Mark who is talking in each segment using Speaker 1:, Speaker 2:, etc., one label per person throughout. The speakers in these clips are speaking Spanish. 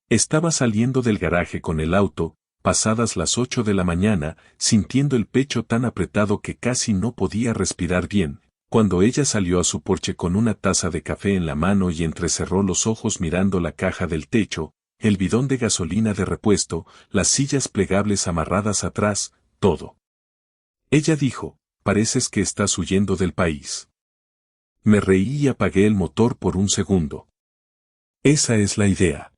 Speaker 1: Estaba saliendo del garaje con el auto, pasadas las 8 de la mañana, sintiendo el pecho tan apretado que casi no podía respirar bien, cuando ella salió a su porche con una taza de café en la mano y entrecerró los ojos mirando la caja del techo, el bidón de gasolina de repuesto, las sillas plegables amarradas atrás, todo. Ella dijo, pareces que estás huyendo del país. Me reí y apagué el motor por un segundo. Esa es la idea.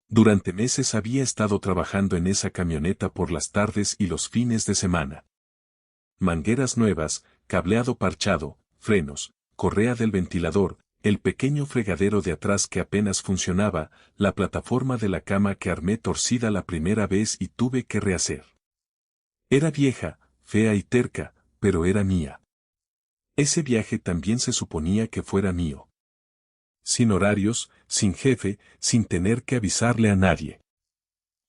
Speaker 1: Durante meses había estado trabajando en esa camioneta por las tardes y los fines de semana. Mangueras nuevas, cableado parchado, frenos, correa del ventilador, el pequeño fregadero de atrás que apenas funcionaba, la plataforma de la cama que armé torcida la primera vez y tuve que rehacer. Era vieja, fea y terca, pero era mía. Ese viaje también se suponía que fuera mío. Sin horarios, sin jefe, sin tener que avisarle a nadie.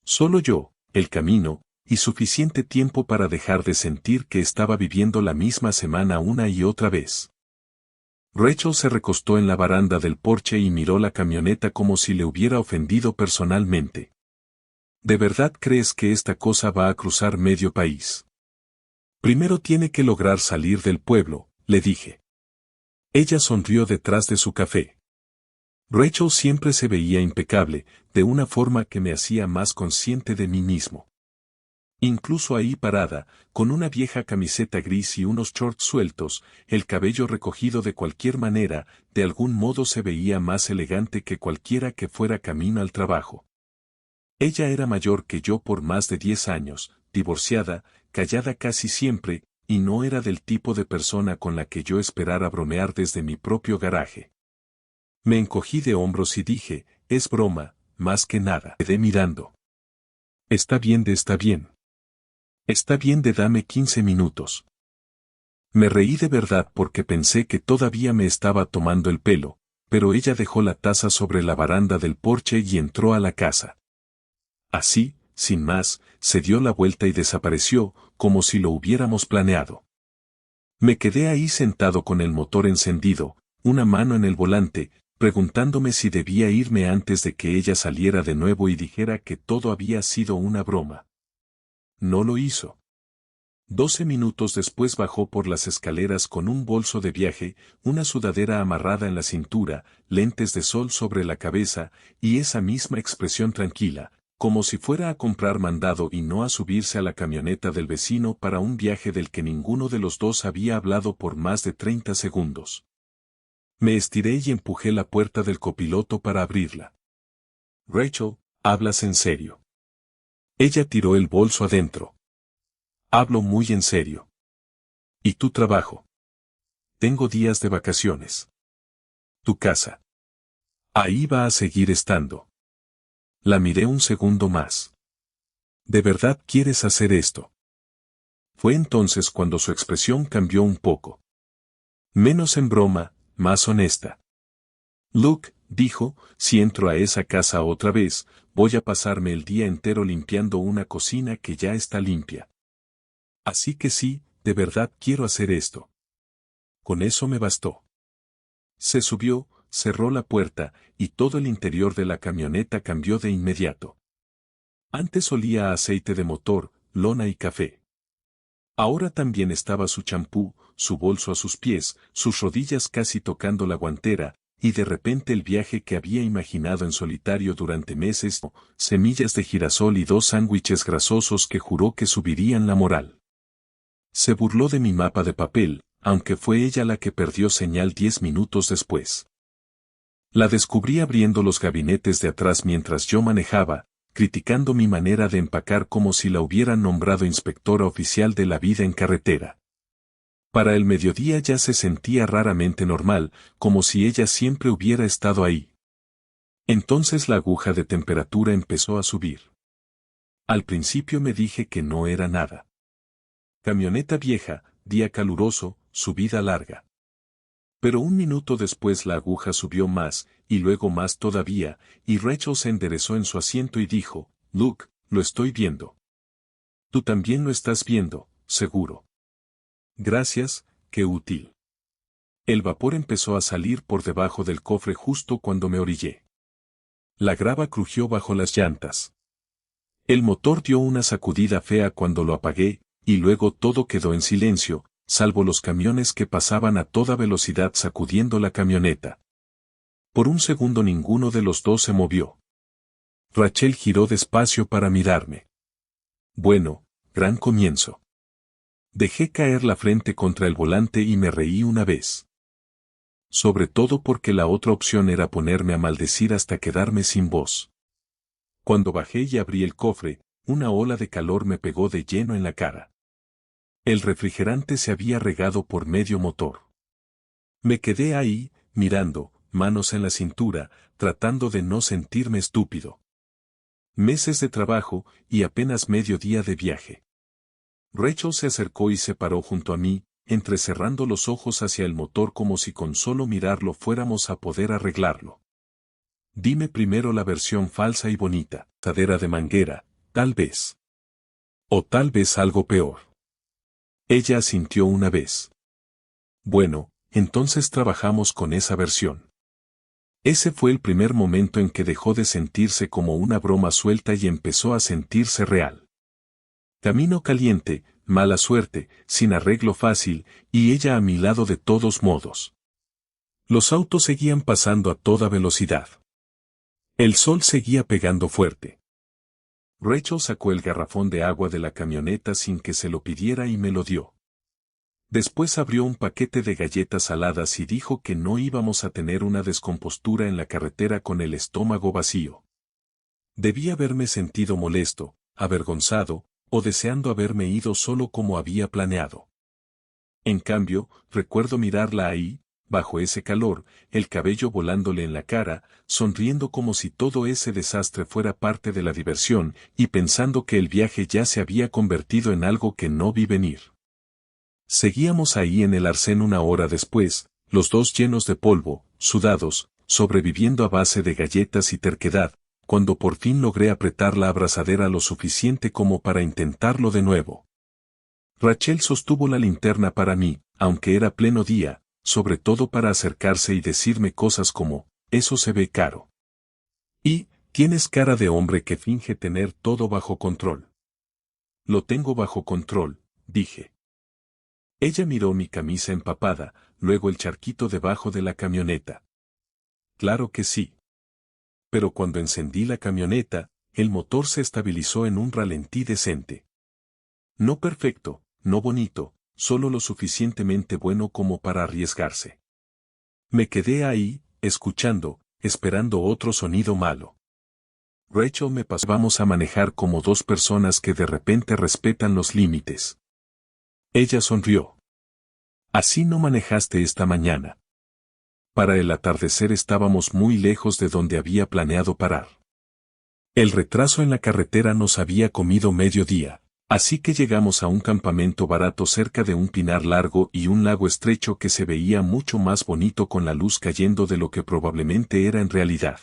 Speaker 1: Solo yo, el camino, y suficiente tiempo para dejar de sentir que estaba viviendo la misma semana una y otra vez. Rachel se recostó en la baranda del porche y miró la camioneta como si le hubiera ofendido personalmente. ¿De verdad crees que esta cosa va a cruzar medio país? Primero tiene que lograr salir del pueblo, le dije. Ella sonrió detrás de su café. Rachel siempre se veía impecable, de una forma que me hacía más consciente de mí mismo. Incluso ahí parada, con una vieja camiseta gris y unos shorts sueltos, el cabello recogido de cualquier manera, de algún modo se veía más elegante que cualquiera que fuera camino al trabajo. Ella era mayor que yo por más de 10 años, divorciada, callada casi siempre, y no era del tipo de persona con la que yo esperara bromear desde mi propio garaje. Me encogí de hombros y dije, es broma, más que nada. Quedé mirando. Está bien. Está bien de dame 15 minutos. Me reí de verdad porque pensé que todavía me estaba tomando el pelo, pero ella dejó la taza sobre la baranda del porche y entró a la casa. Así, sin más, se dio la vuelta y desapareció, como si lo hubiéramos planeado. Me quedé ahí sentado con el motor encendido, una mano en el volante, preguntándome si debía irme antes de que ella saliera de nuevo y dijera que todo había sido una broma. No lo hizo. 12 minutos después bajó por las escaleras con un bolso de viaje, una sudadera amarrada en la cintura, lentes de sol sobre la cabeza, y esa misma expresión tranquila, como si fuera a comprar mandado y no a subirse a la camioneta del vecino para un viaje del que ninguno de los dos había hablado por más de 30 segundos. Me estiré y empujé la puerta del copiloto para abrirla. Rachel, ¿hablas en serio? Ella tiró el bolso adentro. Hablo muy en serio. ¿Y tu trabajo? Tengo días de vacaciones. ¿Tu casa? Ahí va a seguir estando. La miré un segundo más. ¿De verdad quieres hacer esto? Fue entonces cuando su expresión cambió un poco. Menos en broma, más honesta. Luke, dijo, si entro a esa casa otra vez, voy a pasarme el día entero limpiando una cocina que ya está limpia. Así que sí, de verdad quiero hacer esto. Con eso me bastó. Se subió, cerró la puerta, y todo el interior de la camioneta cambió de inmediato. Antes olía a aceite de motor, lona y café. Ahora también estaba su champú, su bolso a sus pies, sus rodillas casi tocando la guantera, y de repente el viaje que había imaginado en solitario durante meses, semillas de girasol y 2 sándwiches grasosos que juró que subirían la moral. Se burló de mi mapa de papel, aunque fue ella la que perdió señal 10 minutos después. La descubrí abriendo los gabinetes de atrás mientras yo manejaba, criticando mi manera de empacar como si la hubieran nombrado inspectora oficial de la vida en carretera. Para el mediodía ya se sentía raramente normal, como si ella siempre hubiera estado ahí. Entonces la aguja de temperatura empezó a subir. Al principio me dije que no era nada. Camioneta vieja, día caluroso, subida larga. Pero un minuto después la aguja subió más, y luego más todavía, y Rachel se enderezó en su asiento y dijo, Luke, lo estoy viendo. Tú también lo estás viendo, seguro. Gracias, qué útil. El vapor empezó a salir por debajo del cofre justo cuando me orillé. La grava crujió bajo las llantas. El motor dio una sacudida fea cuando lo apagué, y luego todo quedó en silencio, salvo los camiones que pasaban a toda velocidad sacudiendo la camioneta. Por un segundo ninguno de los dos se movió. Rachel giró despacio para mirarme. Bueno, gran comienzo. Dejé caer la frente contra el volante y me reí una vez. Sobre todo porque la otra opción era ponerme a maldecir hasta quedarme sin voz. Cuando bajé y abrí el cofre, una ola de calor me pegó de lleno en la cara. El refrigerante se había regado por medio motor. Me quedé ahí, mirando, manos en la cintura, tratando de no sentirme estúpido. Meses de trabajo y apenas medio día de viaje. Rachel se acercó y se paró junto a mí, entrecerrando los ojos hacia el motor como si con solo mirarlo fuéramos a poder arreglarlo. Dime primero la versión falsa y bonita, cadera de manguera, tal vez. O tal vez algo peor. Ella asintió una vez. Bueno, entonces trabajamos con esa versión. Ese fue el primer momento en que dejó de sentirse como una broma suelta y empezó a sentirse real. Camino caliente, mala suerte, sin arreglo fácil, y ella a mi lado de todos modos. Los autos seguían pasando a toda velocidad. El sol seguía pegando fuerte. Rachel sacó el garrafón de agua de la camioneta sin que se lo pidiera y me lo dio. Después abrió un paquete de galletas saladas y dijo que no íbamos a tener una descompostura en la carretera con el estómago vacío. Debí haberme sentido molesto, avergonzado, o deseando haberme ido solo como había planeado. En cambio, recuerdo mirarla ahí, bajo ese calor, el cabello volándole en la cara, sonriendo como si todo ese desastre fuera parte de la diversión, y pensando que el viaje ya se había convertido en algo que no vi venir. Seguíamos ahí en el arcén una hora después, los dos llenos de polvo, sudados, sobreviviendo a base de galletas y terquedad, cuando por fin logré apretar la abrazadera lo suficiente como para intentarlo de nuevo. Rachel sostuvo la linterna para mí, aunque era pleno día, sobre todo para acercarse y decirme cosas como, eso se ve caro. Y, tienes cara de hombre que finge tener todo bajo control. Lo tengo bajo control, dije. Ella miró mi camisa empapada, luego el charquito debajo de la camioneta. Claro que sí. Pero cuando encendí la camioneta, el motor se estabilizó en un ralentí decente. No perfecto, no bonito, solo lo suficientemente bueno como para arriesgarse. Me quedé ahí, escuchando, esperando otro sonido malo. Rachel me pasó. Vamos a manejar como dos personas que de repente respetan los límites. Ella sonrió. Así no manejaste esta mañana. Para el atardecer estábamos muy lejos de donde había planeado parar. El retraso en la carretera nos había comido medio día, así que llegamos a un campamento barato cerca de un pinar largo y un lago estrecho que se veía mucho más bonito con la luz cayendo de lo que probablemente era en realidad.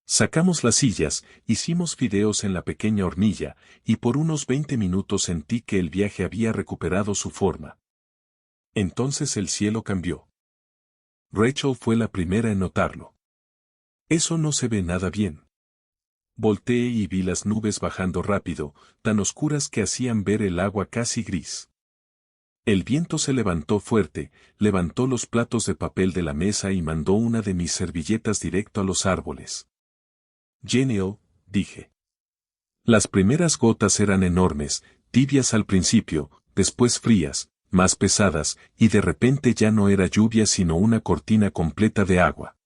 Speaker 1: Sacamos las sillas, hicimos fideos en la pequeña hornilla, y por unos 20 minutos sentí que el viaje había recuperado su forma. Entonces el cielo cambió. Rachel fue la primera en notarlo. Eso no se ve nada bien. Volteé y vi las nubes bajando rápido, tan oscuras que hacían ver el agua casi gris. El viento se levantó fuerte, levantó los platos de papel de la mesa y mandó una de mis servilletas directo a los árboles. Genial, dije. Las primeras gotas eran enormes, tibias al principio, después frías, más pesadas, y de repente ya no era lluvia sino una cortina completa de agua.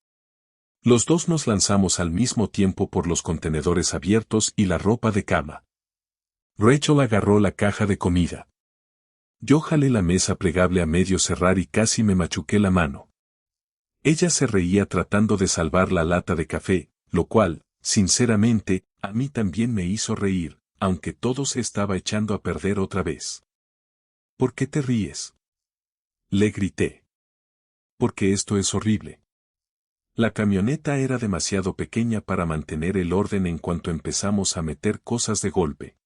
Speaker 1: Los dos nos lanzamos al mismo tiempo por los contenedores abiertos y la ropa de cama. Rachel agarró la caja de comida. Yo jalé la mesa plegable a medio cerrar y casi me machuqué la mano. Ella se reía tratando de salvar la lata de café, lo cual, sinceramente, a mí también me hizo reír, aunque todo se estaba echando a perder otra vez. ¿Por qué te ríes? Le grité. Porque esto es horrible. La camioneta era demasiado pequeña para mantener el orden en cuanto empezamos a meter cosas de golpe.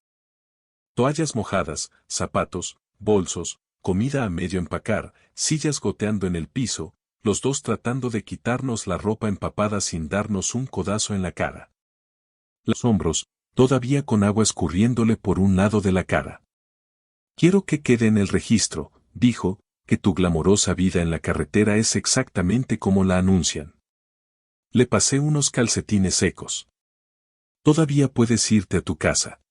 Speaker 1: Toallas mojadas, zapatos, bolsos, comida a medio empacar, sillas goteando en el piso, los dos tratando de quitarnos la ropa empapada sin darnos un codazo en la cara. Los hombros, todavía con agua escurriéndole por un lado de la cara. Quiero que quede en el registro, dijo, que tu glamorosa vida en la carretera es exactamente como la anuncian. Le pasé unos calcetines secos. Todavía puedes irte a tu casa.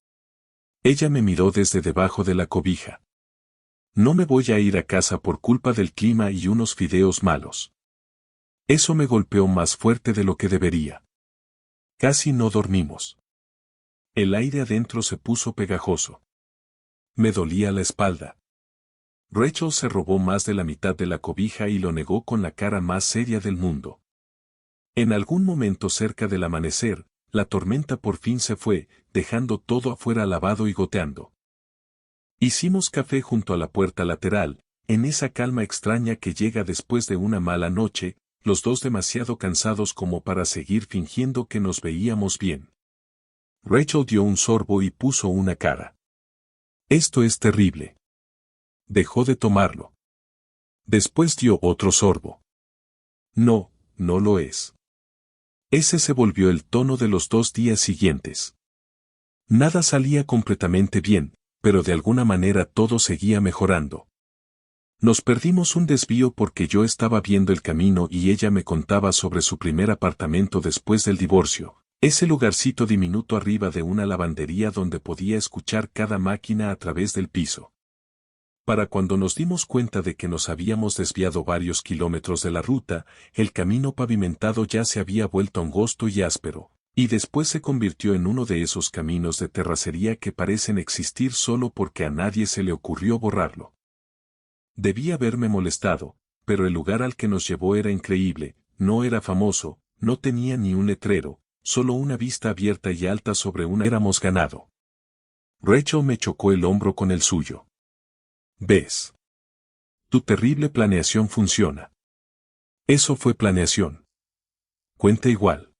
Speaker 1: Ella me miró desde debajo de la cobija. No me voy a ir a casa por culpa del clima y unos fideos malos. Eso me golpeó más fuerte de lo que debería. Casi no dormimos. El aire adentro se puso pegajoso. Me dolía la espalda. Rachel se robó más de la mitad de la cobija y lo negó con la cara más seria del mundo. En algún momento cerca del amanecer, la tormenta por fin se fue, dejando todo afuera lavado y goteando. Hicimos café junto a la puerta lateral, en esa calma extraña que llega después de una mala noche, los dos demasiado cansados como para seguir fingiendo que nos veíamos bien. Rachel dio un sorbo y puso una cara. Esto es terrible. Dejó de tomarlo. Después dio otro sorbo. No, no lo es. Ese se volvió el tono de los 2 días siguientes. Nada salía completamente bien, pero de alguna manera todo seguía mejorando. Nos perdimos un desvío porque yo estaba viendo el camino y ella me contaba sobre su primer apartamento después del divorcio, ese lugarcito diminuto arriba de una lavandería donde podía escuchar cada máquina a través del piso. Para cuando nos dimos cuenta de que nos habíamos desviado varios kilómetros de la ruta, el camino pavimentado ya se había vuelto angosto y áspero, y después se convirtió en uno de esos caminos de terracería que parecen existir solo porque a nadie se le ocurrió borrarlo. Debía haberme molestado, pero el lugar al que nos llevó era increíble, no era famoso, no tenía ni un letrero, solo una vista abierta y alta sobre una. Éramos ganado. Rachel me chocó el hombro con el suyo. ¿Ves? Tu terrible planeación funciona. Eso fue planeación. Cuenta igual.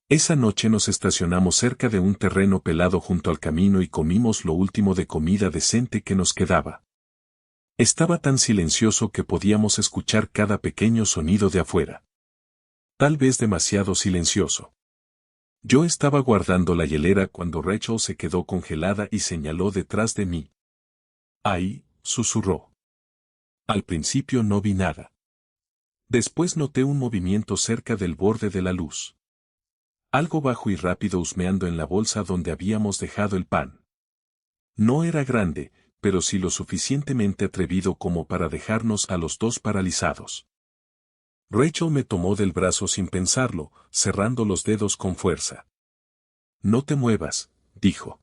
Speaker 1: Esa noche nos estacionamos cerca de un terreno pelado junto al camino y comimos lo último de comida decente que nos quedaba. Estaba tan silencioso que podíamos escuchar cada pequeño sonido de afuera. Tal vez demasiado silencioso. Yo estaba guardando la hielera cuando Rachel se quedó congelada y señaló detrás de mí. Ahí, susurró. Al principio no vi nada. Después noté un movimiento cerca del borde de la luz. Algo bajo y rápido husmeando en la bolsa donde habíamos dejado el pan. No era grande, pero sí lo suficientemente atrevido como para dejarnos a los dos paralizados. Rachel me tomó del brazo sin pensarlo, cerrando los dedos con fuerza. No te muevas, dijo.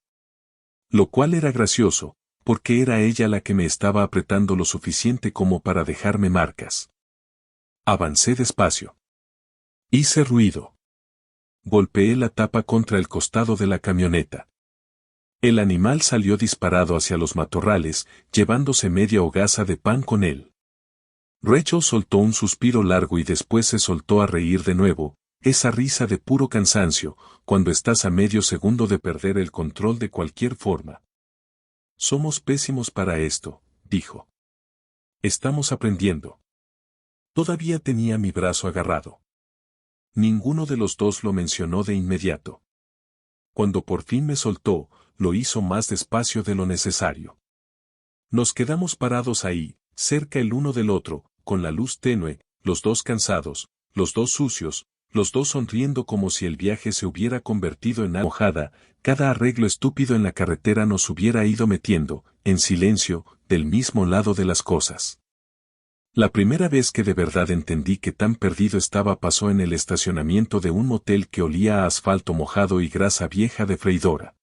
Speaker 1: Lo cual era gracioso, porque era ella la que me estaba apretando lo suficiente como para dejarme marcas. Avancé despacio. Hice ruido. Golpeé la tapa contra el costado de la camioneta. El animal salió disparado hacia los matorrales, llevándose media hogaza de pan con él. Rachel soltó un suspiro largo y después se soltó a reír de nuevo, esa risa de puro cansancio, cuando estás a medio segundo de perder el control de cualquier forma. Somos pésimos para esto, dijo. Estamos aprendiendo. Todavía tenía mi brazo agarrado. Ninguno de los dos lo mencionó de inmediato. Cuando por fin me soltó, lo hizo más despacio de lo necesario. Nos quedamos parados ahí, cerca el uno del otro, con la luz tenue, los dos cansados, los dos sucios, los dos sonriendo como si el viaje se hubiera convertido en algo mojada, cada arreglo estúpido en la carretera nos hubiera ido metiendo, en silencio, del mismo lado de las cosas. La primera vez que de verdad entendí que tan perdido estaba pasó en el estacionamiento de un motel que olía a asfalto mojado y grasa vieja de freidora.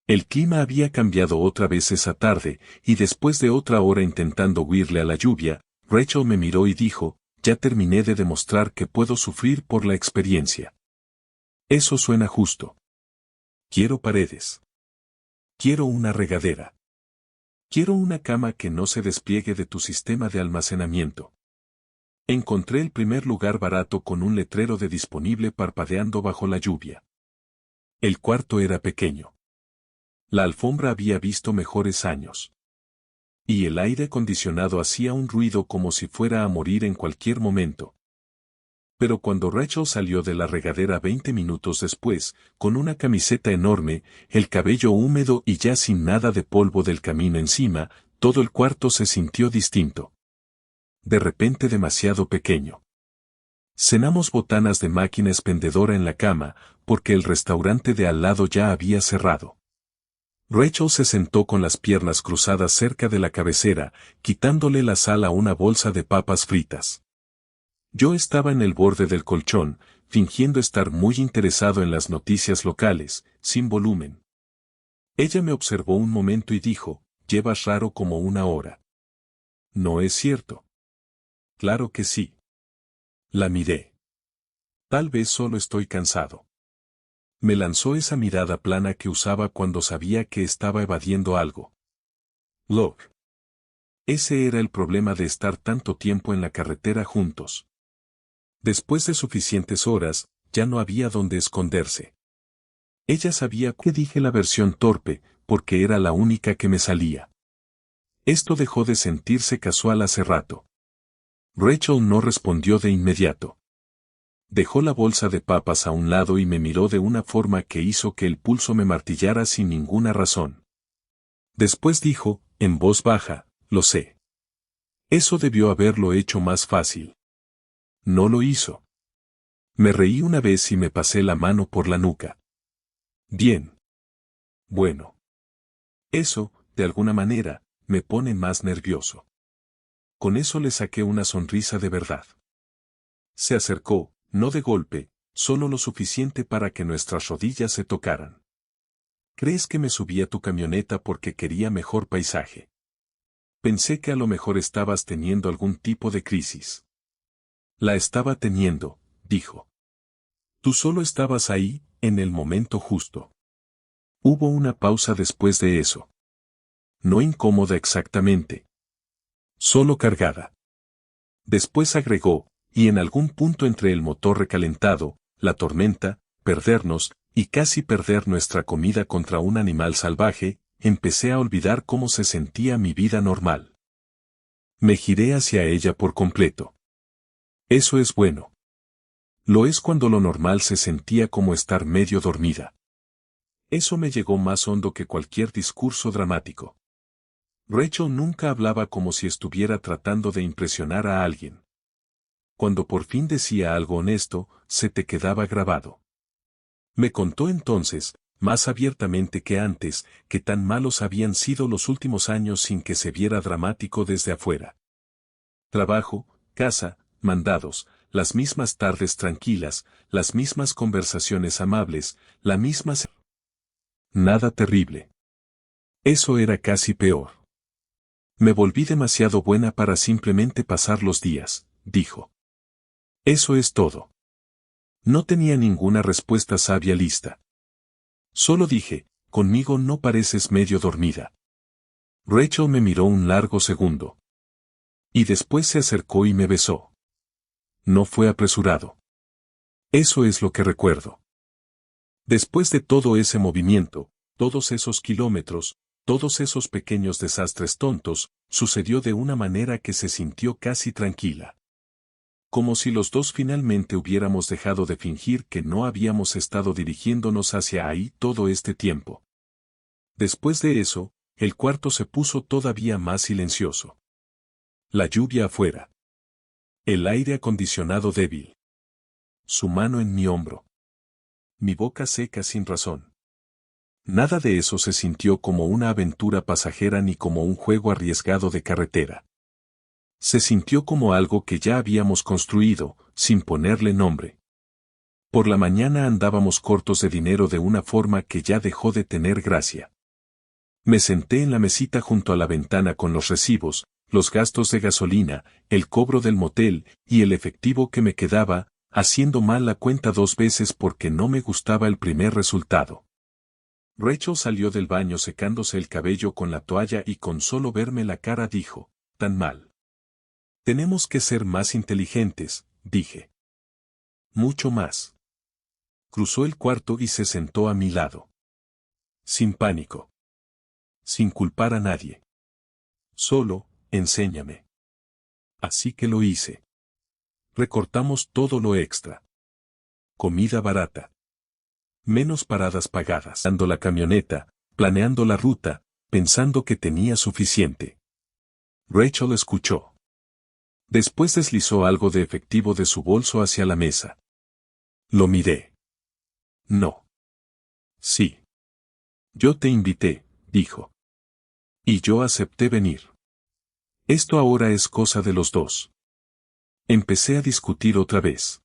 Speaker 1: El clima había cambiado otra vez esa tarde, y después de otra hora intentando huirle a la lluvia, Rachel me miró y dijo, ya terminé de demostrar que puedo sufrir por la experiencia. Eso suena justo. Quiero paredes. Quiero una regadera. Quiero una cama que no se despliegue de tu sistema de almacenamiento. Encontré el primer lugar barato con un letrero de disponible parpadeando bajo la lluvia. El cuarto era pequeño. La alfombra había visto mejores años. Y el aire acondicionado hacía un ruido como si fuera a morir en cualquier momento. Pero cuando Rachel salió de la regadera 20 minutos después, con una camiseta enorme, el cabello húmedo y ya sin nada de polvo del camino encima, todo el cuarto se sintió distinto. De repente demasiado pequeño. Cenamos botanas de máquina expendedora en la cama, porque el restaurante de al lado ya había cerrado. Rachel se sentó con las piernas cruzadas cerca de la cabecera, quitándole la sal a una bolsa de papas fritas. Yo estaba en el borde del colchón, fingiendo estar muy interesado en las noticias locales, sin volumen. Ella me observó un momento y dijo, «Llevas raro como una hora». «No es cierto». «Claro que sí». La miré. «Tal vez solo estoy cansado». Me lanzó esa mirada plana que usaba cuando sabía que estaba evadiendo algo. Look. Ese era el problema de estar tanto tiempo en la carretera juntos. Después de suficientes horas, ya no había dónde esconderse. Ella sabía que dije la versión torpe, porque era la única que me salía. Esto dejó de sentirse casual hace rato. Rachel no respondió de inmediato. Dejó la bolsa de papas a un lado y me miró de una forma que hizo que el pulso me martillara sin ninguna razón. Después dijo, en voz baja, «Lo sé». Eso debió haberlo hecho más fácil. No lo hizo. Me reí una vez y me pasé la mano por la nuca. Bien. Bueno. Eso, de alguna manera, me pone más nervioso. Con eso le saqué una sonrisa de verdad. Se acercó, no de golpe, solo lo suficiente para que nuestras rodillas se tocaran. ¿Crees que me subí a tu camioneta porque quería mejor paisaje? Pensé que a lo mejor estabas teniendo algún tipo de crisis. La estaba teniendo, dijo. Tú solo estabas ahí, en el momento justo. Hubo una pausa después de eso. No incómoda exactamente. Solo cargada. Después agregó, y en algún punto entre el motor recalentado, la tormenta, perdernos, y casi perder nuestra comida contra un animal salvaje, empecé a olvidar cómo se sentía mi vida normal. Me giré hacia ella por completo. Eso es bueno. Lo es cuando lo normal se sentía como estar medio dormida. Eso me llegó más hondo que cualquier discurso dramático. Rachel nunca hablaba como si estuviera tratando de impresionar a alguien. Cuando por fin decía algo honesto, se te quedaba grabado. Me contó entonces, más abiertamente que antes, que tan malos habían sido los últimos años sin que se viera dramático desde afuera. Trabajo, casa, mandados, las mismas tardes tranquilas, las mismas conversaciones amables, la misma... Nada terrible. Eso era casi peor. Me volví demasiado buena para simplemente pasar los días, dijo. Eso es todo. No tenía ninguna respuesta sabia lista. Solo dije, conmigo no pareces medio dormida. Rachel me miró un largo segundo. Y después se acercó y me besó. No fue apresurado. Eso es lo que recuerdo. Después de todo ese movimiento, todos esos kilómetros, todos esos pequeños desastres tontos, sucedió de una manera que se sintió casi tranquila. Como si los dos finalmente hubiéramos dejado de fingir que no habíamos estado dirigiéndonos hacia ahí todo este tiempo. Después de eso, el cuarto se puso todavía más silencioso. La lluvia afuera. El aire acondicionado débil. Su mano en mi hombro. Mi boca seca sin razón. Nada de eso se sintió como una aventura pasajera ni como un juego arriesgado de carretera. Se sintió como algo que ya habíamos construido, sin ponerle nombre. Por la mañana andábamos cortos de dinero de una forma que ya dejó de tener gracia. Me senté en la mesita junto a la ventana con los recibos, los gastos de gasolina, el cobro del motel y el efectivo que me quedaba, haciendo mal la cuenta 2 veces porque no me gustaba el primer resultado. Rachel salió del baño secándose el cabello con la toalla y con solo verme la cara dijo, «Tan mal». Tenemos que ser más inteligentes, dije. Mucho más. Cruzó el cuarto y se sentó a mi lado. Sin pánico. Sin culpar a nadie. Solo, enséñame. Así que lo hice. Recortamos todo lo extra. Comida barata. Menos paradas pagadas. Dando la camioneta, planeando la ruta, pensando que tenía suficiente. Rachel escuchó. Después deslizó algo de efectivo de su bolso hacia la mesa. Lo miré. No. Sí. Yo te invité, dijo. Y yo acepté venir. Esto ahora es cosa de los dos. Empecé a discutir otra vez.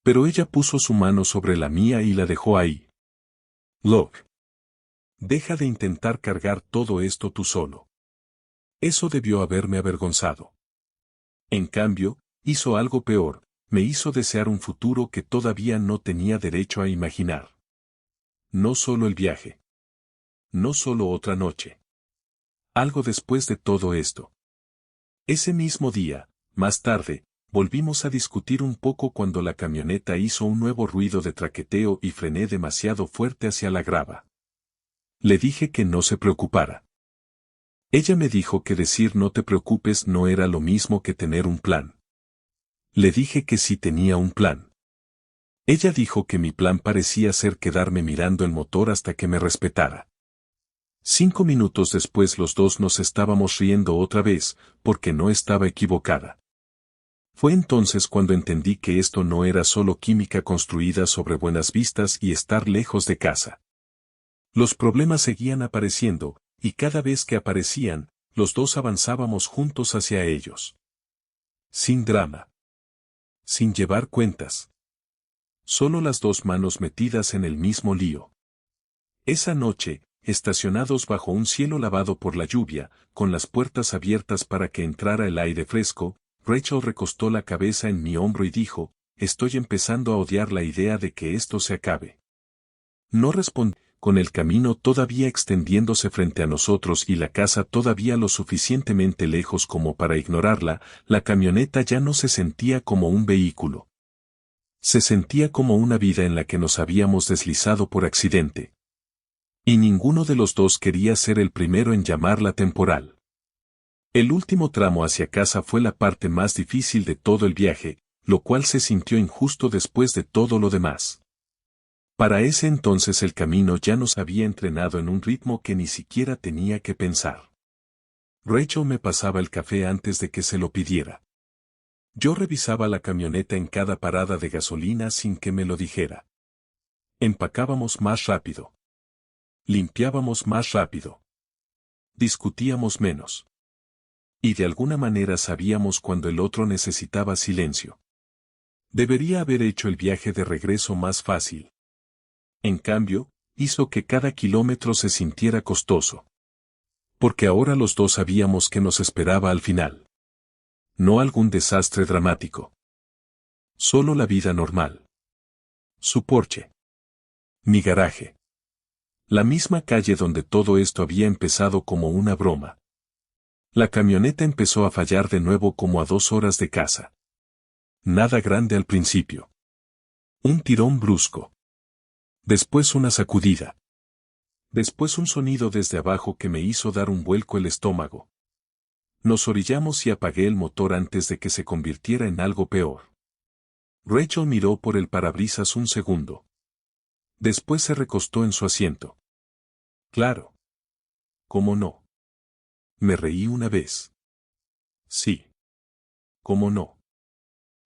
Speaker 1: Pero ella puso su mano sobre la mía y la dejó ahí. Look. Deja de intentar cargar todo esto tú solo. Eso debió haberme avergonzado. En cambio, hizo algo peor, me hizo desear un futuro que todavía no tenía derecho a imaginar. No solo el viaje. No solo otra noche. Algo después de todo esto. Ese mismo día, más tarde, volvimos a discutir un poco cuando la camioneta hizo un nuevo ruido de traqueteo y frené demasiado fuerte hacia la grava. Le dije que no se preocupara. Ella me dijo que decir no te preocupes no era lo mismo que tener un plan. Le dije que sí tenía un plan. Ella dijo que mi plan parecía ser quedarme mirando el motor hasta que me respetara. 5 minutos después los dos nos estábamos riendo otra vez, porque no estaba equivocada. Fue entonces cuando entendí que esto no era solo química construida sobre buenas vistas y estar lejos de casa. Los problemas seguían apareciendo, y cada vez que aparecían, los dos avanzábamos juntos hacia ellos. Sin drama. Sin llevar cuentas. Solo las dos manos metidas en el mismo lío. Esa noche, estacionados bajo un cielo lavado por la lluvia, con las puertas abiertas para que entrara el aire fresco, Rachel recostó la cabeza en mi hombro y dijo, estoy empezando a odiar la idea de que esto se acabe. No respondí, con el camino todavía extendiéndose frente a nosotros y la casa todavía lo suficientemente lejos como para ignorarla, la camioneta ya no se sentía como un vehículo. Se sentía como una vida en la que nos habíamos deslizado por accidente. Y ninguno de los dos quería ser el primero en llamarla temporal. El último tramo hacia casa fue la parte más difícil de todo el viaje, lo cual se sintió injusto después de todo lo demás. Para ese entonces el camino ya nos había entrenado en un ritmo que ni siquiera tenía que pensar. Rachel me pasaba el café antes de que se lo pidiera. Yo revisaba la camioneta en cada parada de gasolina sin que me lo dijera. Empacábamos más rápido. Limpiábamos más rápido. Discutíamos menos. Y de alguna manera sabíamos cuando el otro necesitaba silencio. Debería haber hecho el viaje de regreso más fácil. En cambio, hizo que cada kilómetro se sintiera costoso. Porque ahora los dos sabíamos que nos esperaba al final. No algún desastre dramático. Solo la vida normal. Su porche. Mi garaje. La misma calle donde todo esto había empezado como una broma. La camioneta empezó a fallar de nuevo como a 2 horas de casa. Nada grande al principio. Un tirón brusco. Después una sacudida. Después un sonido desde abajo que me hizo dar un vuelco el estómago. Nos orillamos y apagué el motor antes de que se convirtiera en algo peor. Rachel miró por el parabrisas un segundo. Después se recostó en su asiento. Claro. ¿Cómo no? Me reí una vez. Sí. ¿Cómo no?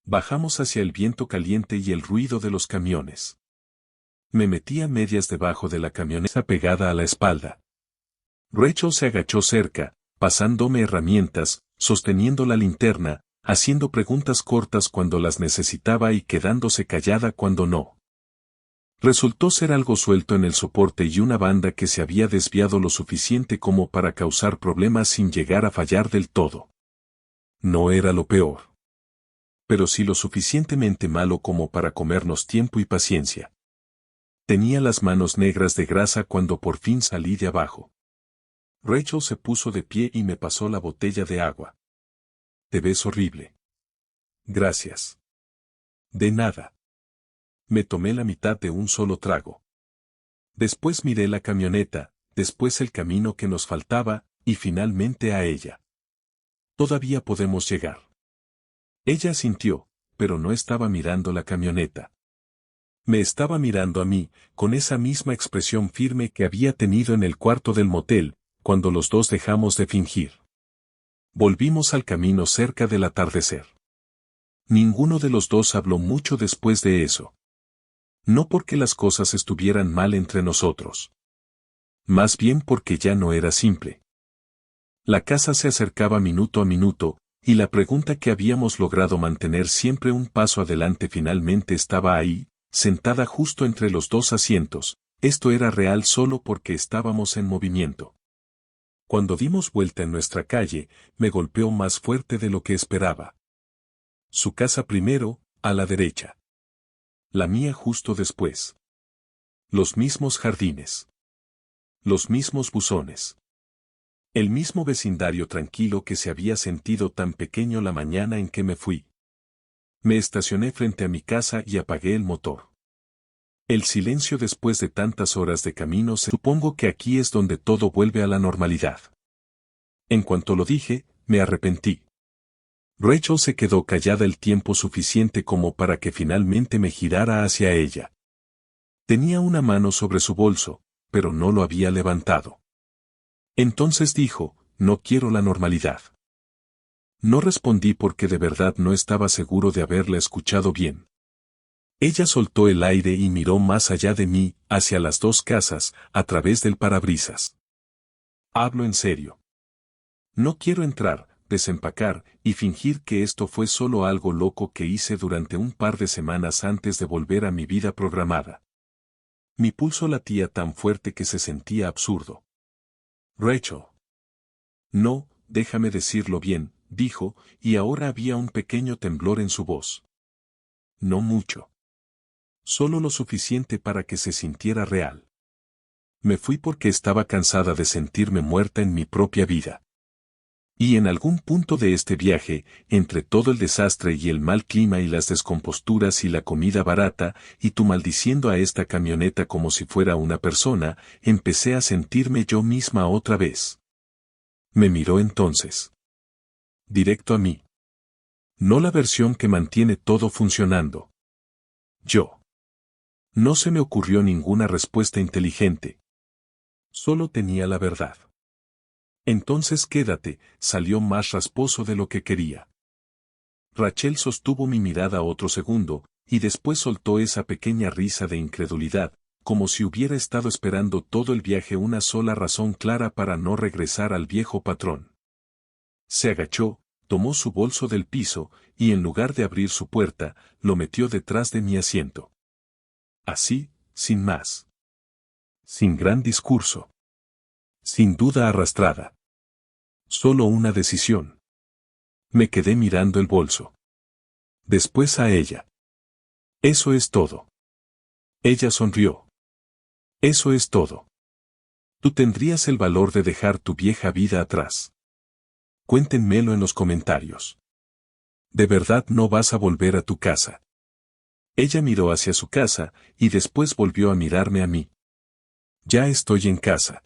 Speaker 1: Bajamos hacia el viento caliente y el ruido de los camiones. Me metí a medias debajo de la camioneta pegada a la espalda. Rachel se agachó cerca, pasándome herramientas, sosteniendo la linterna, haciendo preguntas cortas cuando las necesitaba y quedándose callada cuando no. Resultó ser algo suelto en el soporte y una banda que se había desviado lo suficiente como para causar problemas sin llegar a fallar del todo. No era lo peor. Pero sí lo suficientemente malo como para comernos tiempo y paciencia. Tenía las manos negras de grasa cuando por fin salí de abajo. Rachel se puso de pie y me pasó la botella de agua. Te ves horrible. Gracias. De nada. Me tomé la mitad de un solo trago. Después miré la camioneta, después el camino que nos faltaba, Y finalmente a ella. Todavía podemos llegar. Ella asintió, pero no estaba mirando la camioneta. Me estaba mirando a mí, con esa misma expresión firme que había tenido en el cuarto del motel, cuando los dos dejamos de fingir. Volvimos al camino cerca del atardecer. Ninguno de los dos habló mucho después de eso. No porque las cosas estuvieran mal entre nosotros. Más bien porque ya no era simple. La casa se acercaba minuto a minuto, y la pregunta que habíamos logrado mantener siempre un paso adelante finalmente estaba ahí, sentada justo entre los dos asientos. Esto era real solo porque estábamos en movimiento. Cuando dimos vuelta en nuestra calle, me golpeó más fuerte de lo que esperaba. Su casa primero, a la derecha. La mía justo después. Los mismos jardines. Los mismos buzones. El mismo vecindario tranquilo que se había sentido tan pequeño la mañana en que me fui. Me estacioné frente a mi casa y apagué el motor. El silencio después de tantas horas de camino. Supongo que aquí es donde todo vuelve a la normalidad. En cuanto lo dije, me arrepentí. Rachel se quedó callada el tiempo suficiente como para que finalmente me girara hacia ella. Tenía una mano sobre su bolso, pero no lo había levantado. Entonces dijo, no quiero la normalidad. No respondí porque de verdad no estaba seguro de haberla escuchado bien. Ella soltó el aire y miró más allá de mí, hacia las dos casas, a través del parabrisas. Hablo en serio. No quiero entrar, desempacar, y fingir que esto fue solo algo loco que hice durante un par de semanas antes de volver a mi vida programada. Mi pulso latía tan fuerte que se sentía absurdo. Rachel. No, déjame decirlo bien, dijo, y ahora había un pequeño temblor en su voz. No mucho. Solo lo suficiente para que se sintiera real. Me fui porque estaba cansada de sentirme muerta en mi propia vida. Y en algún punto de este viaje, entre todo el desastre y el mal clima y las descomposturas y la comida barata, y tú maldiciendo a esta camioneta como si fuera una persona, empecé a sentirme yo misma otra vez. Me miró entonces. Directo a mí. No la versión que mantiene todo funcionando. Yo. No se me ocurrió ninguna respuesta inteligente. Solo tenía la verdad. Entonces quédate, salió más rasposo de lo que quería. Rachel sostuvo mi mirada otro segundo, y después soltó esa pequeña risa de incredulidad, como si hubiera estado esperando todo el viaje una sola razón clara para no regresar al viejo patrón. Se agachó, tomó su bolso del piso, y en lugar de abrir su puerta, lo metió detrás de mi asiento. Así, sin más. Sin gran discurso. Sin duda arrastrada. Solo una decisión. Me quedé mirando el bolso. Después a ella. Eso es todo. Ella sonrió. Eso es todo. Tú tendrías el valor de dejar tu vieja vida atrás. Cuéntenmelo en los comentarios. ¿De verdad no vas a volver a tu casa? Ella miró hacia su casa, y después volvió a mirarme a mí. Ya estoy en casa.